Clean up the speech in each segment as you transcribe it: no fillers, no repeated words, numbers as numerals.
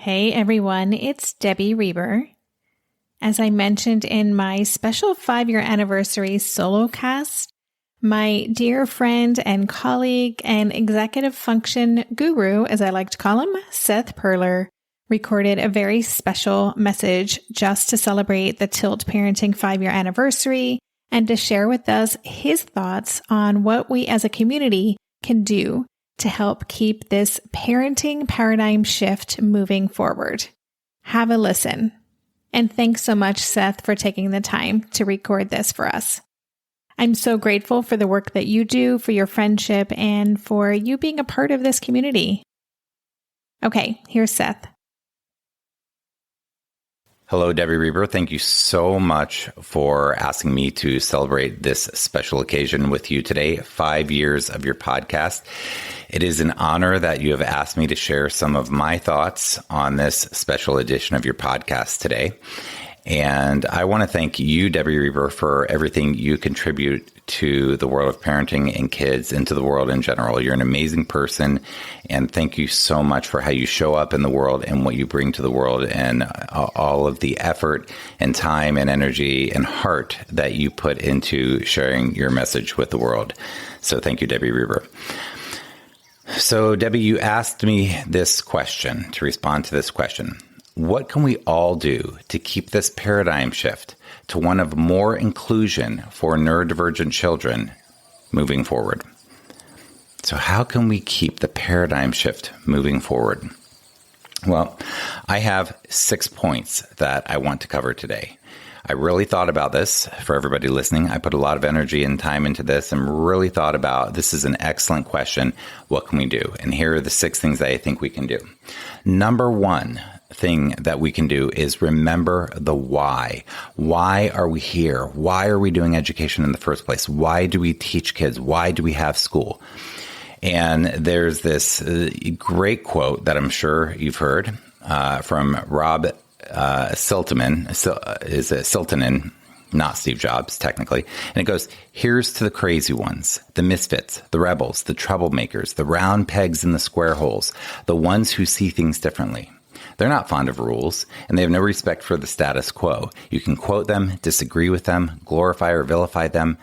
Hey everyone, it's Debbie Reber. As I mentioned in my special 5-year anniversary solo cast, my dear friend and colleague and executive function guru, as I like to call him, Seth Perler, recorded a very special message just to celebrate the Tilt Parenting 5-year anniversary and to share with us his thoughts on what we as a community can do to help keep this parenting paradigm shift moving forward. Have a listen. And thanks so much, Seth, for taking the time to record this for us. I'm so grateful for the work that you do, for your friendship, and for you being a part of this community. Okay, here's Seth. Hello, Debbie Reber. Thank you so much for asking me to celebrate this special occasion with you today, 5 years of your podcast. It is an honor that you have asked me to share some of my thoughts on this special edition of your podcast today. And I want to thank you, Debbie Reber, for everything you contribute to the world of parenting and kids and to the world in general. You're an amazing person, and thank you so much for how you show up in the world and what you bring to the world and all of the effort and time and energy and heart that you put into sharing your message with the world. So thank you, Debbie Reber. So, Debbie, you asked me this question, to respond to this question. What can we all do to keep this paradigm shift to one of more inclusion for neurodivergent children moving forward? So how can we keep the paradigm shift moving forward? Well, I have 6 points that I want to cover today. I really thought about this for everybody listening. I put a lot of energy and time into this and really thought about, this is an excellent question. What can we do? And here are the 6 things that I think we can do. Number 1 thing that we can do is remember the why. Why are we here? Why are we doing education in the first place? Why do we teach kids? Why do we have school? And there's this great quote that I'm sure you've heard from Rob Siltonen, not Steve Jobs, technically. And it goes, here's to the crazy ones, the misfits, the rebels, the troublemakers, the round pegs in the square holes, the ones who see things differently. They're not fond of rules, and they have no respect for the status quo. You can quote them, disagree with them, glorify or vilify them.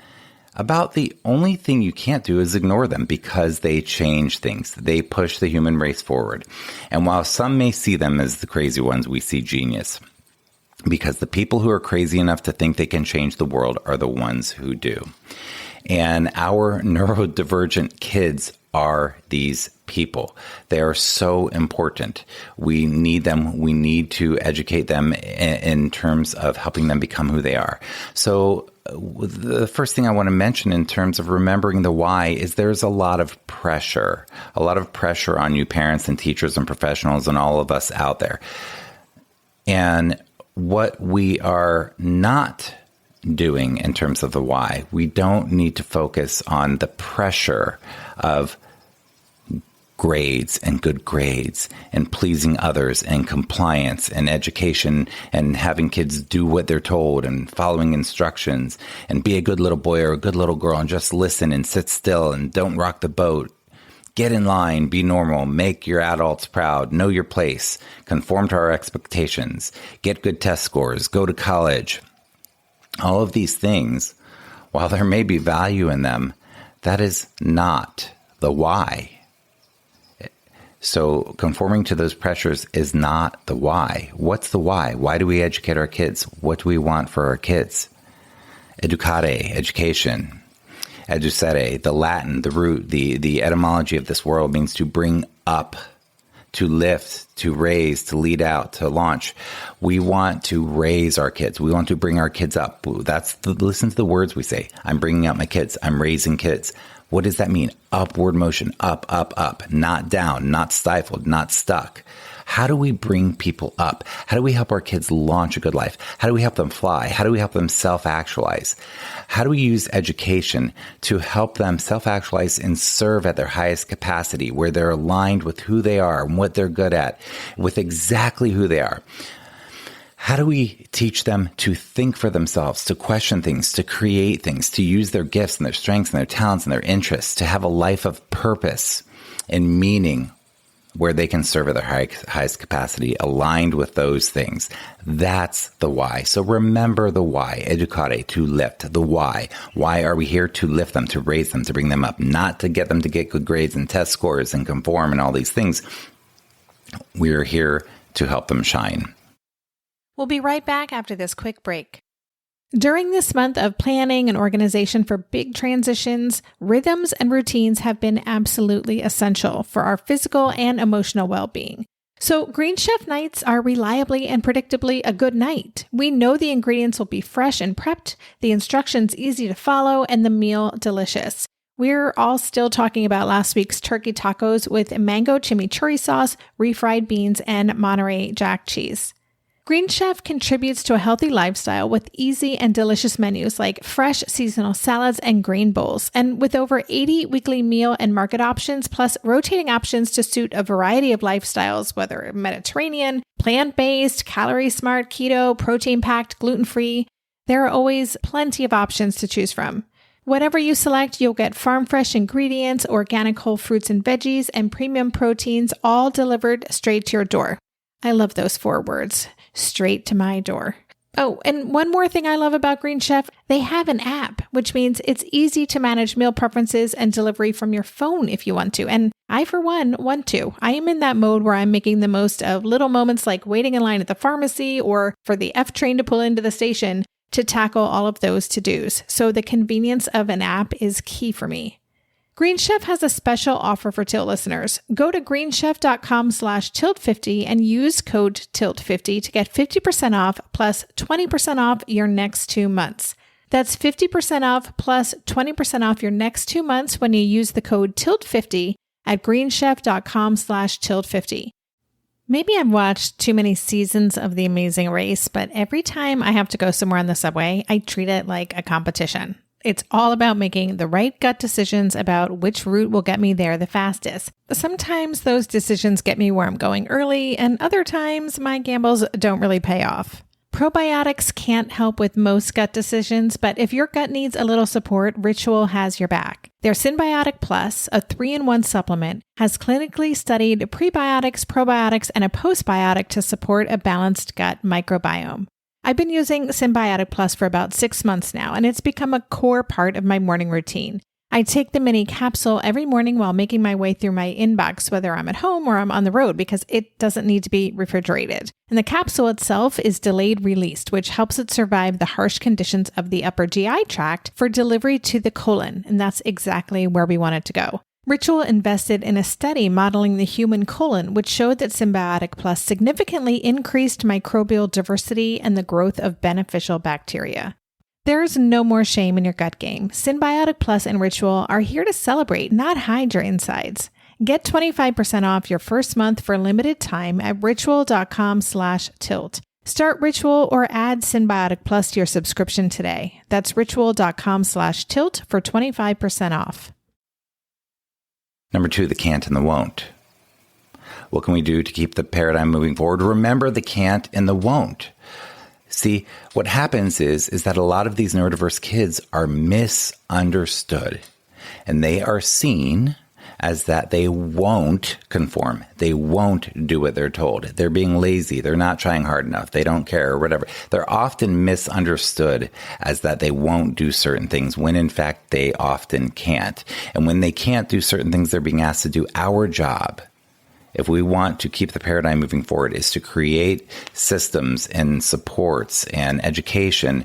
About the only thing you can't do is ignore them because they change things. They push the human race forward. And while some may see them as the crazy ones, we see genius. Because the people who are crazy enough to think they can change the world are the ones who do. And our neurodivergent kids are these people. They are so important. We need them. We need to educate them in terms of helping them become who they are. So the first thing I want to mention in terms of remembering the why is there's a lot of pressure on you parents and teachers and professionals and all of us out there. And what we are not doing in terms of the why, we don't need to focus on the pressure of grades and good grades and pleasing others and compliance and education and having kids do what they're told and following instructions and be a good little boy or a good little girl and just listen and sit still and don't rock the boat. Get in line, be normal, make your adults proud, know your place, conform to our expectations, get good test scores, go to college. All of these things, while there may be value in them, that is not the why. So conforming to those pressures is not the why. What's the why? Why do we educate our kids? What do we want for our kids? Educare, education. Educere, the Latin, the root, the etymology of this word means to bring up, to lift, to raise, to lead out, to launch. We want to raise our kids. We want to bring our kids up. Listen to the words we say. I'm bringing up my kids. I'm raising kids. What does that mean? Upward motion, up, up, up, not down, not stifled, not stuck. How do we bring people up? How do we help our kids launch a good life? How do we help them fly? How do we help them self-actualize? How do we use education to help them self-actualize and serve at their highest capacity, where they're aligned with who they are and what they're good at, with exactly who they are? How do we teach them to think for themselves, to question things, to create things, to use their gifts and their strengths and their talents and their interests, to have a life of purpose and meaning, where they can serve at their highest capacity, aligned with those things. That's the why. So remember the why. Educare, to lift. The why. Why are we here? To lift them, to raise them, to bring them up, not to get them to get good grades and test scores and conform and all these things. We're here to help them shine. We'll be right back after this quick break. During this month of planning and organization for big transitions, rhythms and routines have been absolutely essential for our physical and emotional well-being. So Green Chef nights are reliably and predictably a good night. We know the ingredients will be fresh and prepped, the instructions easy to follow, and the meal delicious. We're all still talking about last week's turkey tacos with mango chimichurri sauce, refried beans, and Monterey Jack cheese. Green Chef contributes to a healthy lifestyle with easy and delicious menus like fresh seasonal salads and green bowls. And with over 80 weekly meal and market options, plus rotating options to suit a variety of lifestyles, whether Mediterranean, plant-based, calorie-smart, keto, protein-packed, gluten-free, there are always plenty of options to choose from. Whatever you select, you'll get farm-fresh ingredients, organic whole fruits and veggies, and premium proteins, all delivered straight to your door. I love those 4 words. Straight to my door. Oh, and one more thing I love about Green Chef, they have an app, which means it's easy to manage meal preferences and delivery from your phone if you want to. And I, for one, want to. I am in that mode where I'm making the most of little moments like waiting in line at the pharmacy or for the F train to pull into the station to tackle all of those to-dos. So the convenience of an app is key for me. Green Chef has a special offer for Tilt listeners. Go to greenchef.com/tilt50 and use code TILT50 to get 50% off plus 20% off your next 2 months. That's 50% off plus 20% off your next 2 months when you use the code TILT50 at greenchef.com/tilt50. Maybe I've watched too many seasons of The Amazing Race, but every time I have to go somewhere on the subway, I treat it like a competition. It's all about making the right gut decisions about which route will get me there the fastest. Sometimes those decisions get me where I'm going early, and other times my gambles don't really pay off. Probiotics can't help with most gut decisions, but if your gut needs a little support, Ritual has your back. Their Synbiotic Plus, a 3-in-1 supplement, has clinically studied prebiotics, probiotics, and a postbiotic to support a balanced gut microbiome. I've been using Synbiotic Plus for about 6 months now, and it's become a core part of my morning routine. I take the mini capsule every morning while making my way through my inbox, whether I'm at home or I'm on the road, because it doesn't need to be refrigerated. And the capsule itself is delayed released, which helps it survive the harsh conditions of the upper GI tract for delivery to the colon, and that's exactly where we want it to go. Ritual invested in a study modeling the human colon, which showed that Synbiotic Plus significantly increased microbial diversity and the growth of beneficial bacteria. There's no more shame in your gut game. Synbiotic Plus and Ritual are here to celebrate, not hide your insides. Get 25% off your first month for a limited time at ritual.com/tilt. Start Ritual or add Synbiotic Plus to your subscription today. That's ritual.com/tilt for 25% off. Number 2, the can't and the won't. What can we do to keep the paradigm moving forward? Remember the can't and the won't. See, what happens is that a lot of these neurodiverse kids are misunderstood, and they are seen as that they won't conform. They won't do what they're told. They're being lazy. They're not trying hard enough. They don't care or whatever. They're often misunderstood as that they won't do certain things when in fact they often can't. And when they can't do certain things, they're being asked to do. Our job, if we want to keep the paradigm moving forward, is to create systems and supports and education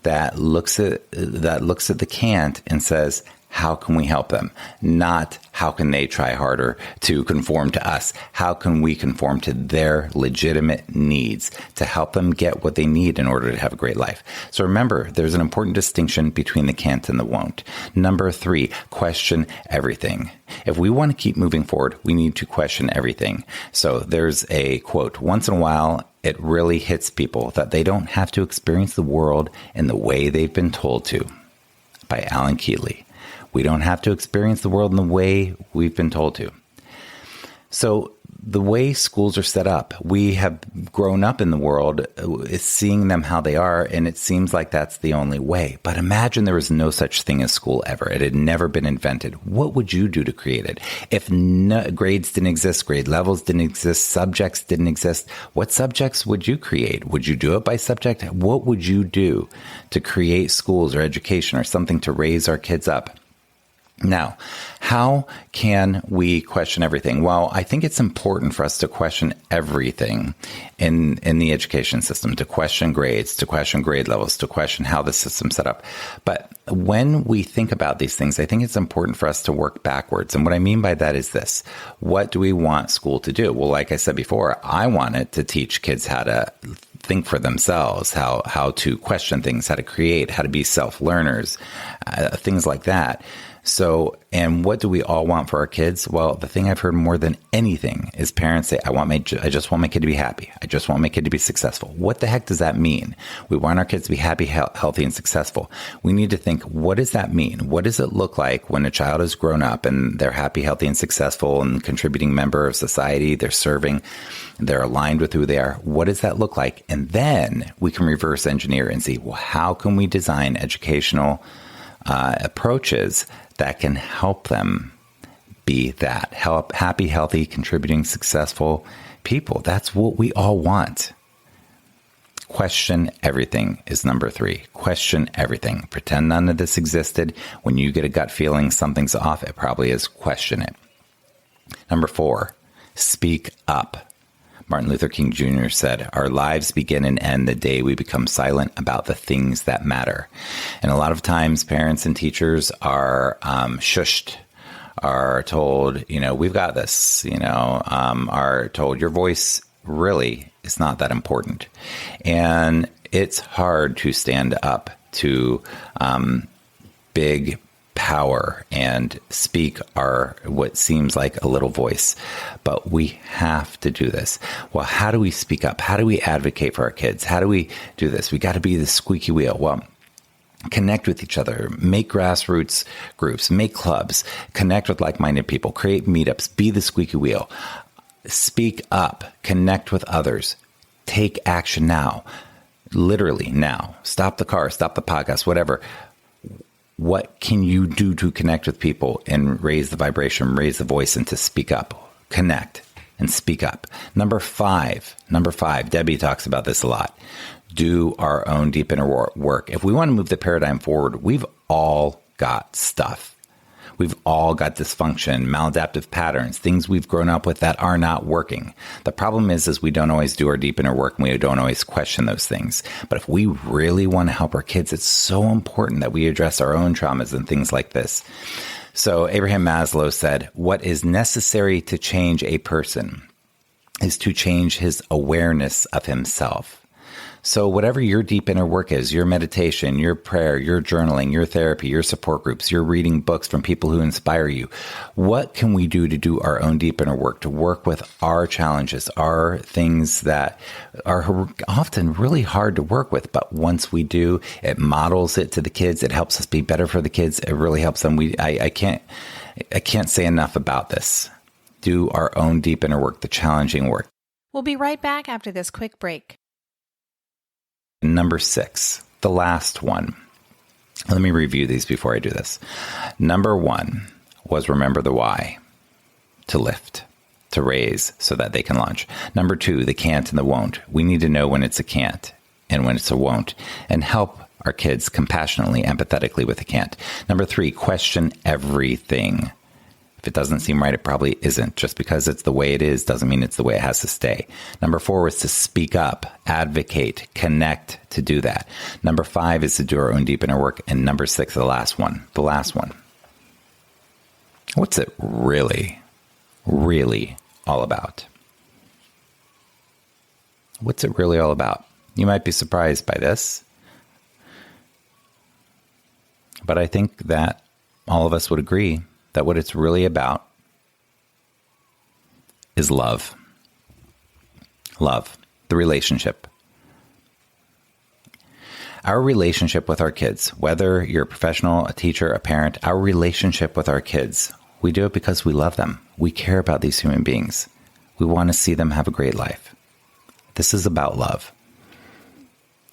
that looks at the can't and says, how can we help them? Not how can they try harder to conform to us? How can we conform to their legitimate needs to help them get what they need in order to have a great life? So remember, there's an important distinction between the can't and the won't. Number 3, question everything. If we want to keep moving forward, we need to question everything. So there's a quote, once in a while, it really hits people that they don't have to experience the world in the way they've been told to, by Alan Keeley. We don't have to experience the world in the way we've been told to. So the way schools are set up, we have grown up in the world seeing them how they are, and it seems like that's the only way. But imagine there was no such thing as school ever. It had never been invented. What would you do to create it? If grades didn't exist, grade levels didn't exist, subjects didn't exist, what subjects would you create? Would you do it by subject? What would you do to create schools or education or something to raise our kids up? Now, how can we question everything? Well, I think it's important for us to question everything in the education system, to question grades, to question grade levels, to question how the system's set up. But when we think about these things, I think it's important for us to work backwards. And what I mean by that is this. What do we want school to do? Well, like I said before, I want it to teach kids how to think for themselves, how to question things, how to create, how to be self-learners, things like that. So, and what do we all want for our kids? Well, the thing I've heard more than anything is parents say, I just want my kid to be happy. I just want my kid to be successful. What the heck does that mean? We want our kids to be happy, healthy, and successful. We need to think, what does that mean? What does it look like when a child is grown up and they're happy, healthy, and successful and contributing member of society? They're serving, they're aligned with who they are. What does that look like? And then we can reverse engineer and see, well, how can we design educational approaches that can help them be that happy, healthy, contributing, successful people. That's what we all want. Question everything is number 3. Question everything. Pretend none of this existed. When you get a gut feeling something's off, it probably is. Question it. Number 4, speak up. Martin Luther King Jr. said, our lives begin and end the day we become silent about the things that matter. And a lot of times parents and teachers are shushed, are told, we've got this, are told your voice really is not that important. And it's hard to stand up to big power and speak what seems like a little voice, but we have to do this. Well, how do we speak up? How do we advocate for our kids? How do we do this? We got to be the squeaky wheel. Well, connect with each other, make grassroots groups, make clubs, connect with like-minded people, create meetups, be the squeaky wheel, speak up, connect with others, take action now, literally now, stop the car, stop the podcast, whatever. What can you do to connect with people and raise the vibration, raise the voice, and to speak up? Connect and speak up. Number five, Debbie talks about this a lot. Do our own deep inner work. If we want to move the paradigm forward, we've all got stuff. We've all got dysfunction, maladaptive patterns, things we've grown up with that are not working. The problem is we don't always do our deep inner work and we don't always question those things. But if we really want to help our kids, it's so important that we address our own traumas and things like this. So Abraham Maslow said, what is necessary to change a person is to change his awareness of himself. So whatever your deep inner work is, your meditation, your prayer, your journaling, your therapy, your support groups, your reading books from people who inspire you, what can we do to do our own deep inner work, to work with our challenges, our things that are often really hard to work with, but once we do, it models it to the kids, it helps us be better for the kids, it really helps them. I can't say enough about this. Do our own deep inner work, the challenging work. We'll be right back after this quick break. Number 6, the last one. Let me review these before I do this. Number 1 was remember the why, to lift, to raise so that they can launch. Number 2, the can't and the won't. We need to know when it's a can't and when it's a won't, and help our kids compassionately, empathetically with the can't. Number 3, question everything. If it doesn't seem right, it probably isn't. Just because it's the way it is doesn't mean it's the way it has to stay. Number 4 was to speak up, advocate, connect to do that. Number 5 is to do our own deep inner work. And number 6, the last one. What's it really, really all about? What's it really all about? You might be surprised by this, but I think that all of us would agree that what it's really about is love. Love, the relationship. Our relationship with our kids, whether you're a professional, a teacher, a parent, our relationship with our kids, we do it because we love them. We care about these human beings. We want to see them have a great life. This is about love.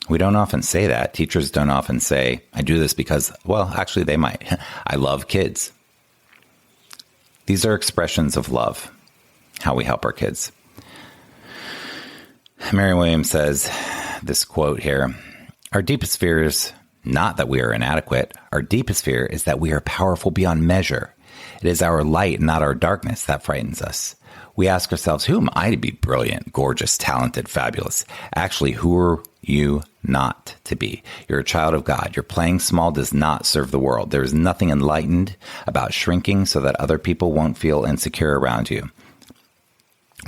We don't often say that. Teachers don't often say, I do this because, well, actually they might. I love kids. These are expressions of love, how we help our kids. Marianne Williams says this quote here, our deepest fear is not that we are inadequate. Our deepest fear is that we are powerful beyond measure. It is our light, not our darkness, that frightens us. We ask ourselves, who am I to be brilliant, gorgeous, talented, fabulous? Actually, who are you not to be? You're a child of God. Your playing small does not serve the world. There is nothing enlightened about shrinking so that other people won't feel insecure around you.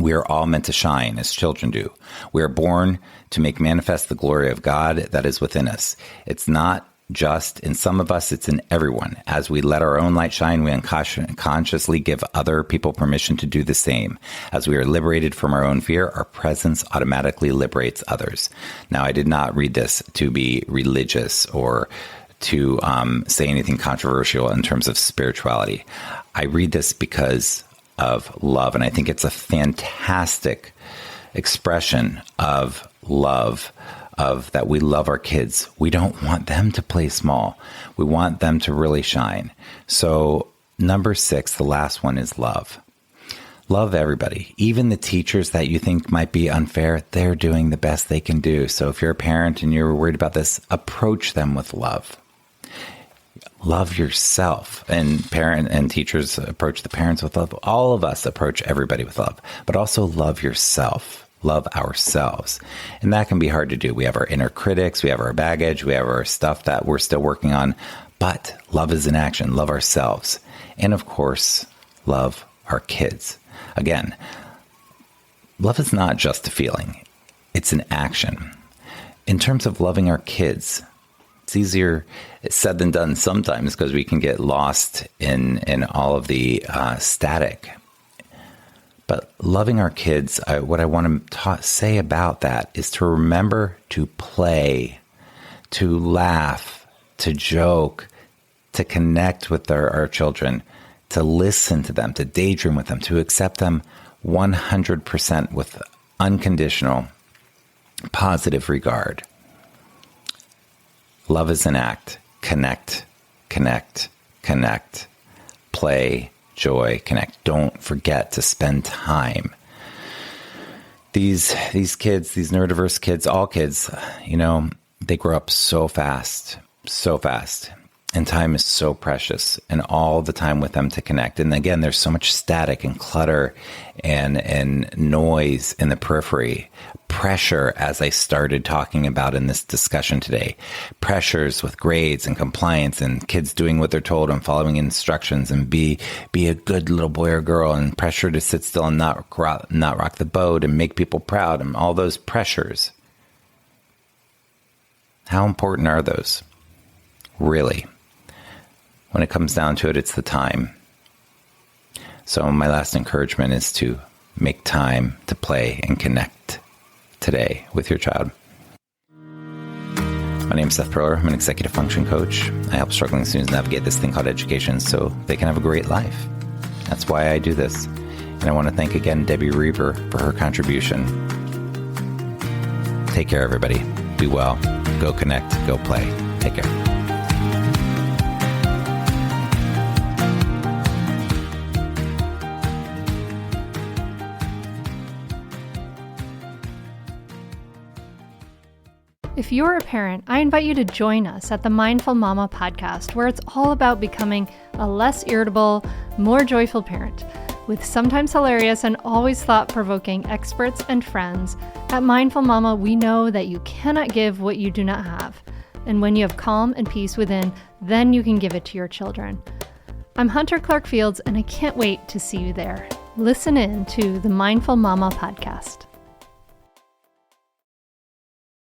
We are all meant to shine as children do. We are born to make manifest the glory of God that is within us. It's not just in some of us, it's in everyone. As we let our own light shine, we unconsciously give other people permission to do the same. As we are liberated from our own fear, our presence automatically liberates others. Now, I did not read this to be religious or to say anything controversial in terms of spirituality. I read this because of love, and I think it's a fantastic expression of love, of that we love our kids. We don't want them to play small. We want them to really shine. So number 6, the last one, is love. Love everybody. Even the teachers that you think might be unfair, they're doing the best they can do. So if you're a parent and you're worried about this, approach them with love. Love yourself. And parent and teachers approach the parents with love. All of us approach everybody with love, but also love yourself. Love ourselves. And that can be hard to do. We have our inner critics, we have our baggage, we have our stuff that we're still working on, but love is in action. Love ourselves. And of course, love our kids. Again, love is not just a feeling. It's an action. In terms of loving our kids, it's easier said than done sometimes because we can get lost in all of the static. But loving our kids, what I want to say about that is to remember to play, to laugh, to joke, to connect with our children, to listen to them, to daydream with them, to accept them 100% with unconditional, positive regard. Love is an act. Connect, connect, connect. Play, joy, connect. Don't forget to spend time. These kids, these neurodiverse kids, all kids, they grow up so fast. And time is so precious, and all the time with them to connect. And again, there's so much static and clutter and noise in the periphery. Pressure, as I started talking about in this discussion today. Pressures with grades and compliance and kids doing what they're told and following instructions and be a good little boy or girl, and pressure to sit still and not rock the boat and make people proud, and all those pressures. How important are those? Really? When it comes down to it, it's the time. So my last encouragement is to make time to play and connect today with your child. My name is Seth Perler. I'm an executive function coach. I help struggling students navigate this thing called education so they can have a great life. That's why I do this. And I want to thank again Debbie Reber for her contribution. Take care, everybody. Be well. Go connect. Go play. Take care. If you're a parent, I invite you to join us at the Mindful Mama podcast, where it's all about becoming a less irritable, more joyful parent. With sometimes hilarious and always thought-provoking experts and friends, at Mindful Mama, we know that you cannot give what you do not have. And when you have calm and peace within, then you can give it to your children. I'm Hunter Clark Fields, and I can't wait to see you there. Listen in to the Mindful Mama podcast.